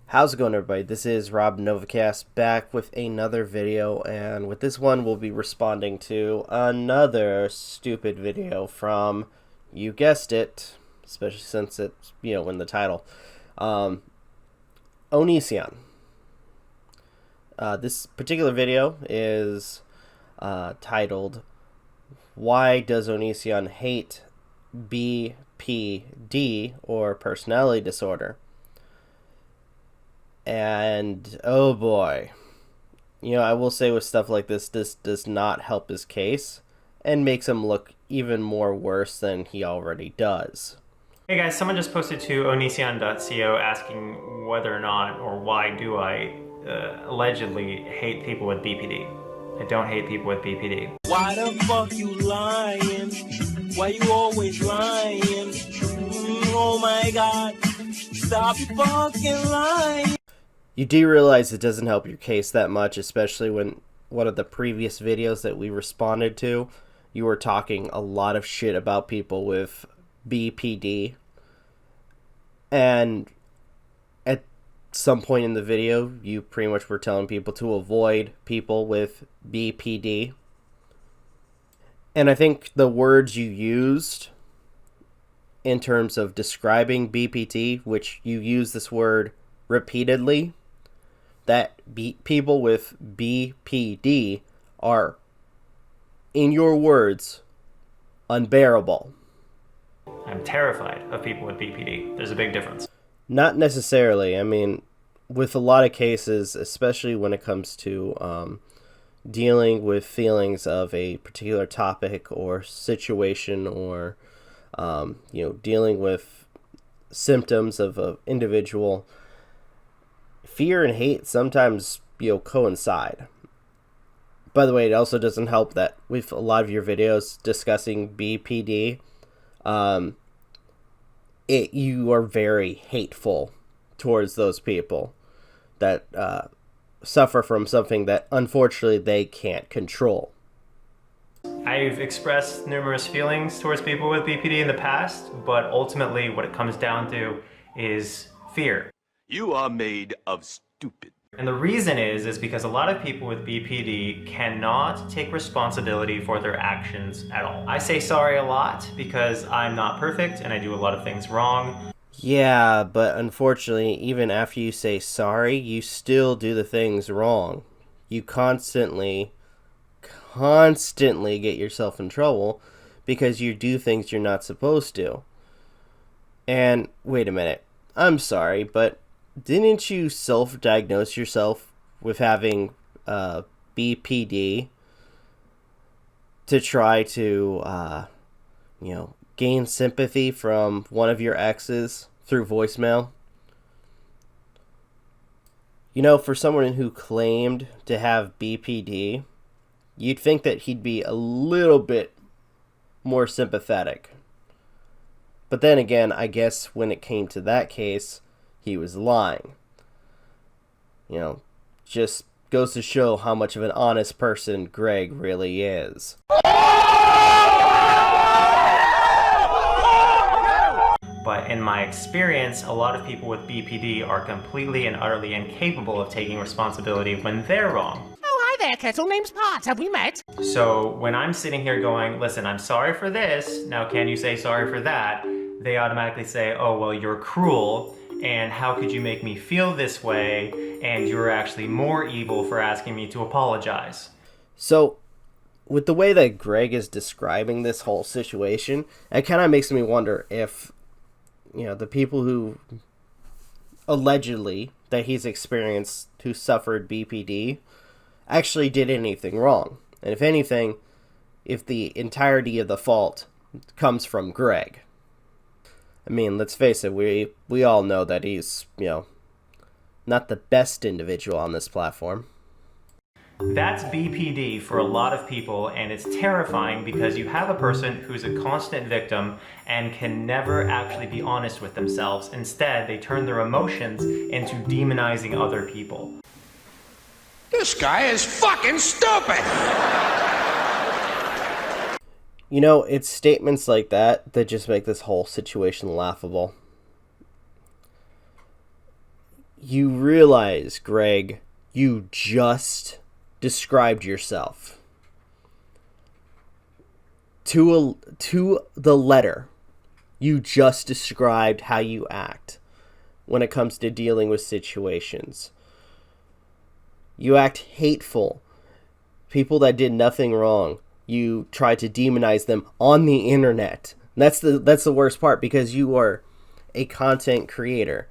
How's it going, everybody? This is Rob Novakast back with another video, and with this one we'll be responding to another stupid video from, you guessed it, especially since it's, in the title, Onision. This particular video is titled, "Why Does Onision Hate BPD, or Personality Disorder?" And oh boy, I will say with stuff like this does not help his case and makes him look even more worse than he already does. Hey guys, someone just posted to onision.co asking whether or not, or why do I allegedly hate people with BPD. I don't hate people with BPD. Why the fuck you lying? Why you always lying? Oh my god, stop fucking lying. You do realize it doesn't help your case that much, especially when one of the previous videos that we responded to, you were talking a lot of shit about people with BPD. And at some point in the video, you pretty much were telling people to avoid people with BPD. And I think the words you used in terms of describing BPD, which you use this word repeatedly, that people with BPD are, in your words, unbearable. I'm terrified of people with BPD. There's a big difference. Not necessarily. I mean, with a lot of cases, especially when it comes to dealing with feelings of a particular topic or situation, or dealing with symptoms of an individual, fear and hate sometimes coincide. By the way, it also doesn't help that with a lot of your videos discussing BPD, you are very hateful towards those people that suffer from something that unfortunately they can't control. I've expressed numerous feelings towards people with BPD in the past, but ultimately what it comes down to is fear. You are made of stupid. And the reason is because a lot of people with BPD cannot take responsibility for their actions at all. I say sorry a lot because I'm not perfect and I do a lot of things wrong. Yeah, but unfortunately, even after you say sorry, you still do the things wrong. You constantly get yourself in trouble because you do things you're not supposed to. And wait a minute, I'm sorry, but didn't you self-diagnose yourself with having BPD to try to, gain sympathy from one of your exes through voicemail? For someone who claimed to have BPD, you'd think that he'd be a little bit more sympathetic. But then again, I guess when it came to that case, he was lying. Just goes to show how much of an honest person Greg really is. But in my experience, a lot of people with BPD are completely and utterly incapable of taking responsibility when they're wrong. Oh, hi there, Kettle. Name's Pat. Have we met? So when I'm sitting here going, listen, I'm sorry for this, now can you say sorry for that? They automatically say, oh, well, you're cruel, and how could you make me feel this way, and you're actually more evil for asking me to apologize. So, with the way that Greg is describing this whole situation, it kind of makes me wonder if, the people who allegedly that he's experienced who suffered BPD actually did anything wrong. And if anything, if the entirety of the fault comes from Greg. I mean, let's face it, we all know that he's, not the best individual on this platform. That's BPD for a lot of people, and it's terrifying because you have a person who's a constant victim and can never actually be honest with themselves. Instead, they turn their emotions into demonizing other people. This guy is fucking stupid! You know, it's statements like that that just make this whole situation laughable. You realize, Greg, you just described yourself to the letter. You just described how you act when it comes to dealing with situations. You act hateful. People that did nothing wrong, you try to demonize them on the internet. That's the worst part, because you are a content creator.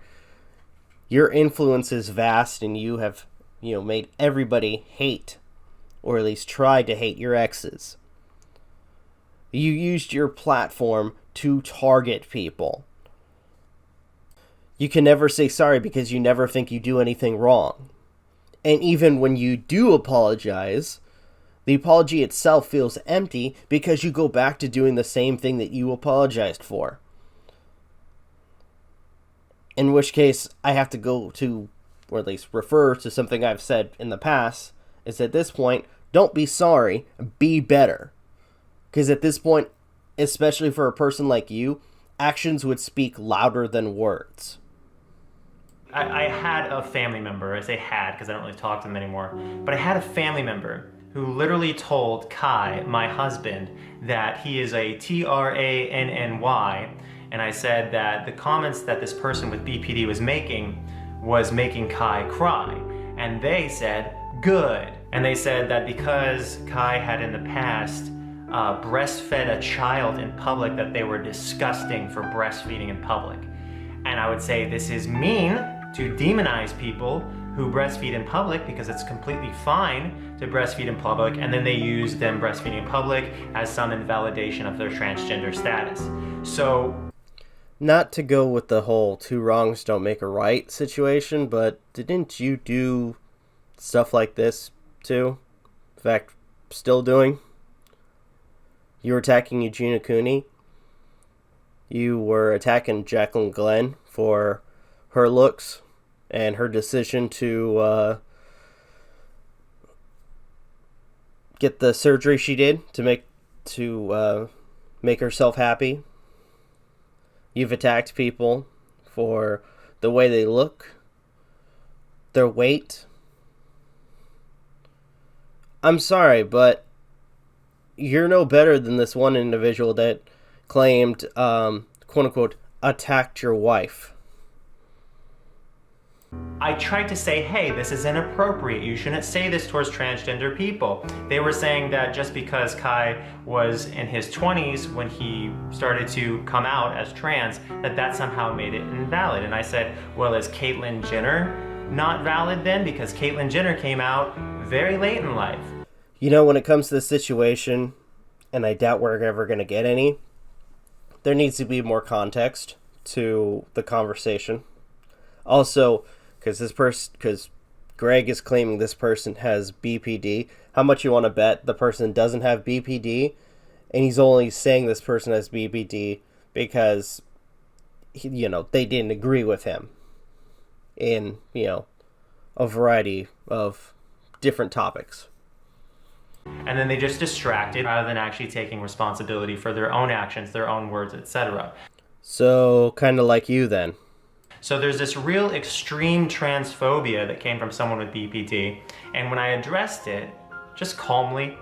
Your influence is vast, and you have, made everybody hate, or at least tried to hate, your exes. You used your platform to target people. You can never say sorry because you never think you do anything wrong. And even when you do apologize, the apology itself feels empty because you go back to doing the same thing that you apologized for. In which case, I have to go to, or at least refer to something I've said in the past, is at this point, don't be sorry, be better. Because at this point, especially for a person like you, actions would speak louder than words. I had a family member, I say had because I don't really talk to them anymore, but I had a family member who literally told Kai, my husband, that he is a Tranny, and I said that the comments that this person with BPD was making Kai cry, and they said, good. And they said that because Kai had in the past breastfed a child in public, that they were disgusting for breastfeeding in public. And I would say this is mean to demonize people who breastfeed in public, because it's completely fine to breastfeed in public, and then they use them breastfeeding in public as some invalidation of their transgender status. So, not to go with the whole two wrongs don't make a right situation, but didn't you do stuff like this too? In fact, still doing? You were attacking Eugenia Cooney. You were attacking Jacqueline Glenn for her looks and her decision to get the surgery she did to make herself happy. You've attacked people for the way they look, their weight. I'm sorry, but you're no better than this one individual that claimed, quote-unquote, attacked your wife. I tried to say, hey, this is inappropriate. You shouldn't say this towards transgender people. They were saying that just because Kai was in his 20s when he started to come out as trans, that somehow made it invalid. And I said, well, is Caitlyn Jenner not valid then? Because Caitlyn Jenner came out very late in life. You know, when it comes to this situation, and I doubt we're ever going to get any, there needs to be more context to the conversation. Also, because Greg is claiming this person has BPD, how much you want to bet the person doesn't have BPD, and he's only saying this person has BPD because, they didn't agree with him in, a variety of different topics. And then they just distracted rather than actually taking responsibility for their own actions, their own words, etc. So, kind of like you then. So there's this real extreme transphobia that came from someone with BPD, and when I addressed it, just calmly,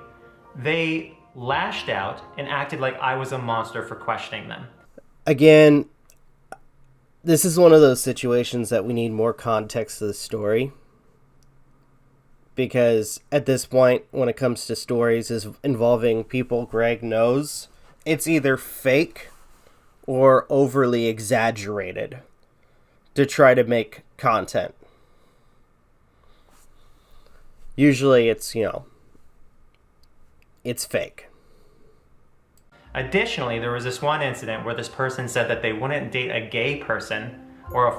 they lashed out and acted like I was a monster for questioning them. Again, this is one of those situations that we need more context to the story. Because at this point, when it comes to stories involving people Greg knows, it's either fake or overly exaggerated to try to make content. Usually it's, it's fake. Additionally, there was this one incident where this person said that they wouldn't date a gay person or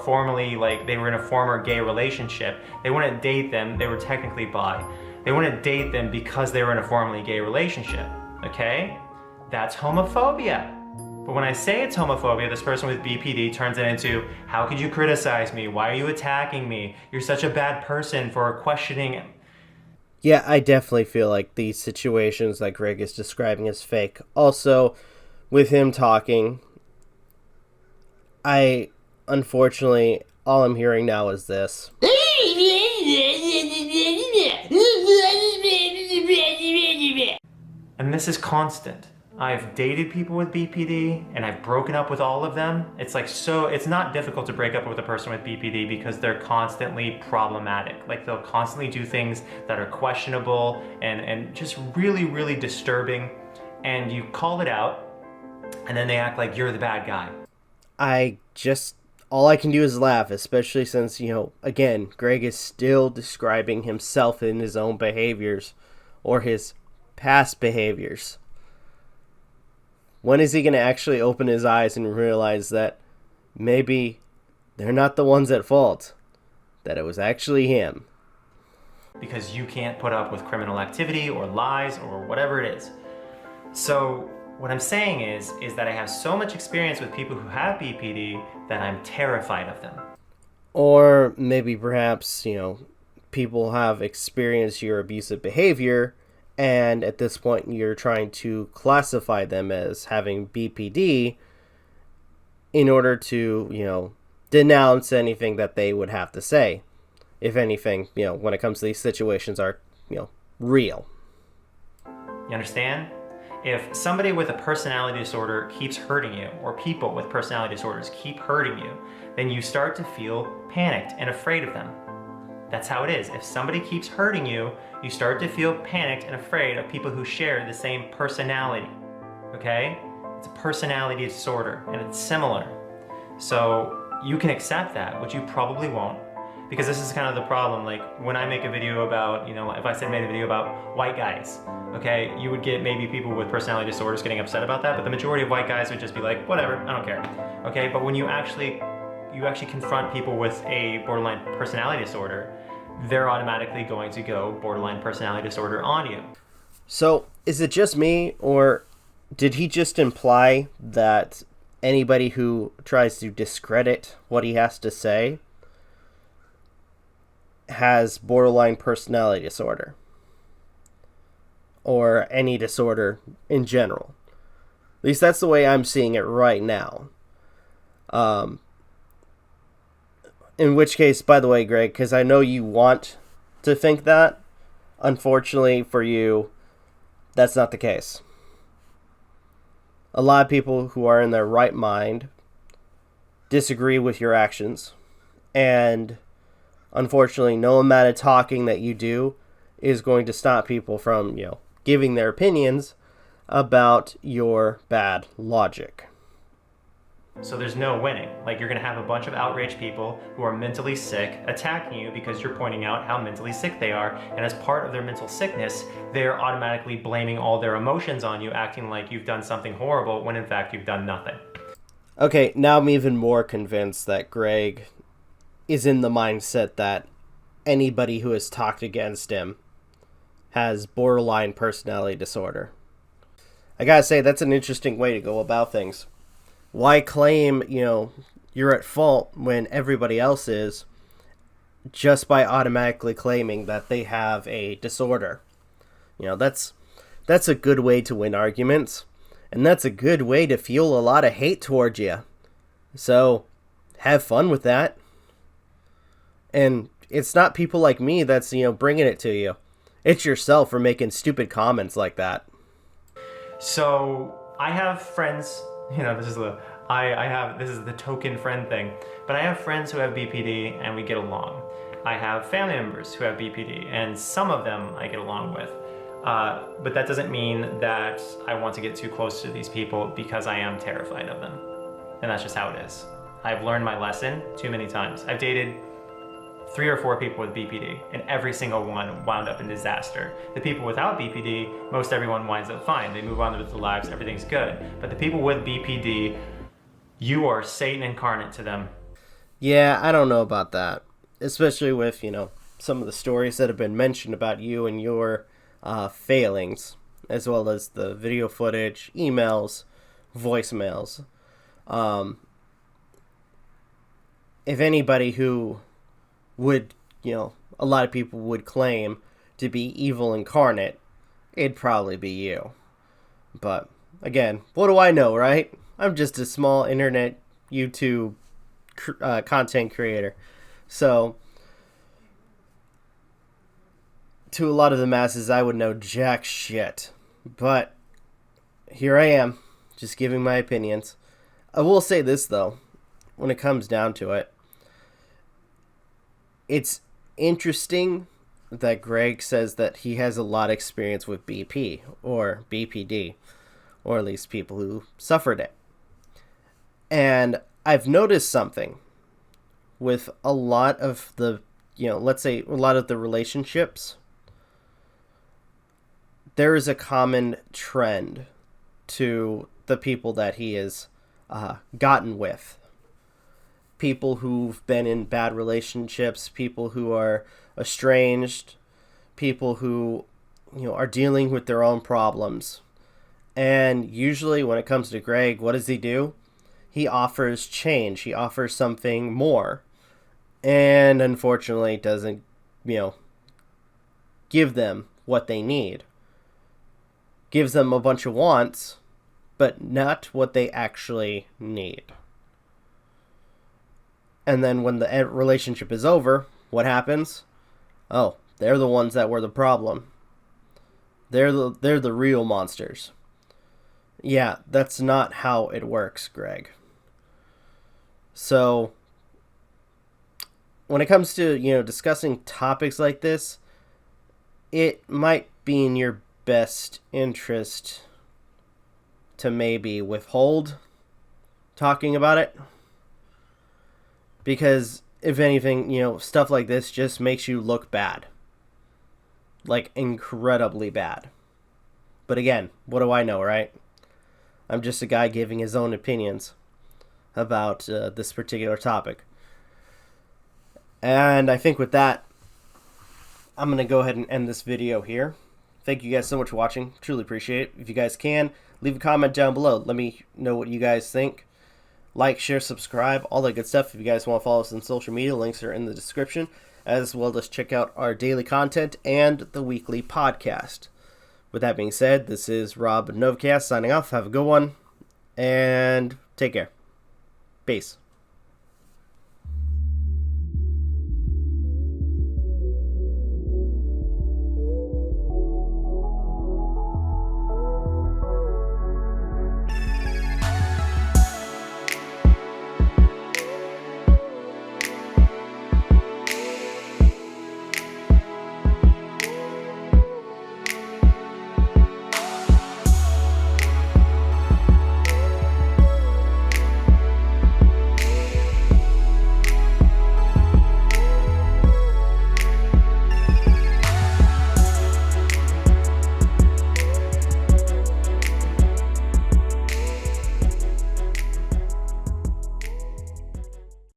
they were in a former gay relationship. They wouldn't date them, they were technically bi. They wouldn't date them because they were in a formerly gay relationship, okay? That's homophobia. But when I say it's homophobia, this person with BPD turns it into, how could you criticize me? Why are you attacking me? You're such a bad person for questioning. Yeah, I definitely feel like these situations that Greg is describing is fake. Also, with him talking, unfortunately, all I'm hearing now is this. And this is constant. I've dated people with BPD and I've broken up with all of them. It's not difficult to break up with a person with BPD because they're constantly problematic. Like they'll constantly do things that are questionable and just really, really disturbing. And you call it out and then they act like you're the bad guy. All I can do is laugh, especially since, again, Greg is still describing himself in his own behaviors or his past behaviors. When is he going to actually open his eyes and realize that maybe they're not the ones at fault, that it was actually him? Because you can't put up with criminal activity or lies or whatever it is. So what I'm saying is that I have so much experience with people who have BPD that I'm terrified of them. Or maybe perhaps, people have experienced your abusive behavior, and at this point you're trying to classify them as having BPD in order to, denounce anything that they would have to say. If anything, when it comes to these situations are, real. You understand? If somebody with a personality disorder keeps hurting you, or people with personality disorders keep hurting you, then you start to feel panicked and afraid of them. That's how it is. If somebody keeps hurting you, you start to feel panicked and afraid of people who share the same personality. Okay? It's a personality disorder, and it's similar. So you can accept that, which you probably won't. Because this is kind of the problem, like when I make a video about, if I made a video about white guys, okay, you would get maybe people with personality disorders getting upset about that, but the majority of white guys would just be like, whatever, I don't care, okay? But when you actually confront people with a borderline personality disorder, they're automatically going to go borderline personality disorder on you. So, is it just me, or did he just imply that anybody who tries to discredit what he has to say has borderline personality disorder? Or any disorder in general? At least that's the way I'm seeing it right now. In which case, by the way, Greg, because I know you want to think that, unfortunately for you, that's not the case. A lot of people who are in their right mind disagree with your actions, and unfortunately, no amount of talking that you do is going to stop people from, giving their opinions about your bad logic. So there's no winning. Like, you're going to have a bunch of outraged people who are mentally sick attacking you because you're pointing out how mentally sick they are, and as part of their mental sickness, they're automatically blaming all their emotions on you, acting like you've done something horrible when in fact you've done nothing. Okay, now I'm even more convinced that Greg is in the mindset that anybody who has talked against him has borderline personality disorder. I gotta say, that's an interesting way to go about things. Why claim, you're at fault when everybody else is, just by automatically claiming that they have a disorder? That's a good way to win arguments, and that's a good way to fuel a lot of hate towards you. So, have fun with that. And it's not people like me that's, bringing it to you. It's yourself for making stupid comments like that. So, I have friends, this is the token friend thing, but I have friends who have BPD and we get along. I have family members who have BPD and some of them I get along with. But that doesn't mean that I want to get too close to these people because I am terrified of them. And that's just how it is. I've learned my lesson too many times. I've dated 3 or 4 people with BPD, and every single one wound up in disaster. The people without BPD, most everyone winds up fine. They move on with their lives, everything's good. But the people with BPD, you are Satan incarnate to them. Yeah, I don't know about that. Especially with, some of the stories that have been mentioned about you and your failings, as well as the video footage, emails, voicemails. If anybody who would, a lot of people would claim to be evil incarnate, it'd probably be you. But, again, what do I know, right? I'm just a small internet YouTube content creator. So, to a lot of the masses, I would know jack shit. But, here I am, just giving my opinions. I will say this, though, when it comes down to it. It's interesting that Greg says that he has a lot of experience with BP or BPD, or at least people who suffered it. And I've noticed something with a lot of the, let's say a lot of the relationships. There is a common trend to the people that he has gotten with. People who've been in bad relationships, people who are estranged, people who, are dealing with their own problems. And usually when it comes to Greg, what does he do? He offers change. He offers something more. And unfortunately doesn't, give them what they need. Gives them a bunch of wants, but not what they actually need. And then when the relationship is over, what happens? Oh, they're the ones that were the problem. They're the real monsters. Yeah, that's not how it works, Greg. So, when it comes to, discussing topics like this, it might be in your best interest to maybe withhold talking about it. Because, if anything, stuff like this just makes you look bad. Like, incredibly bad. But again, what do I know, right? I'm just a guy giving his own opinions about this particular topic. And I think with that, I'm going to go ahead and end this video here. Thank you guys so much for watching. Truly appreciate it. If you guys can, leave a comment down below. Let me know what you guys think. Like, share, subscribe, all that good stuff. If you guys want to follow us on social media, links are in the description, as well as check out our daily content and the weekly podcast. With that being said, this is Rob Novakast signing off. Have a good one, and take care. Peace.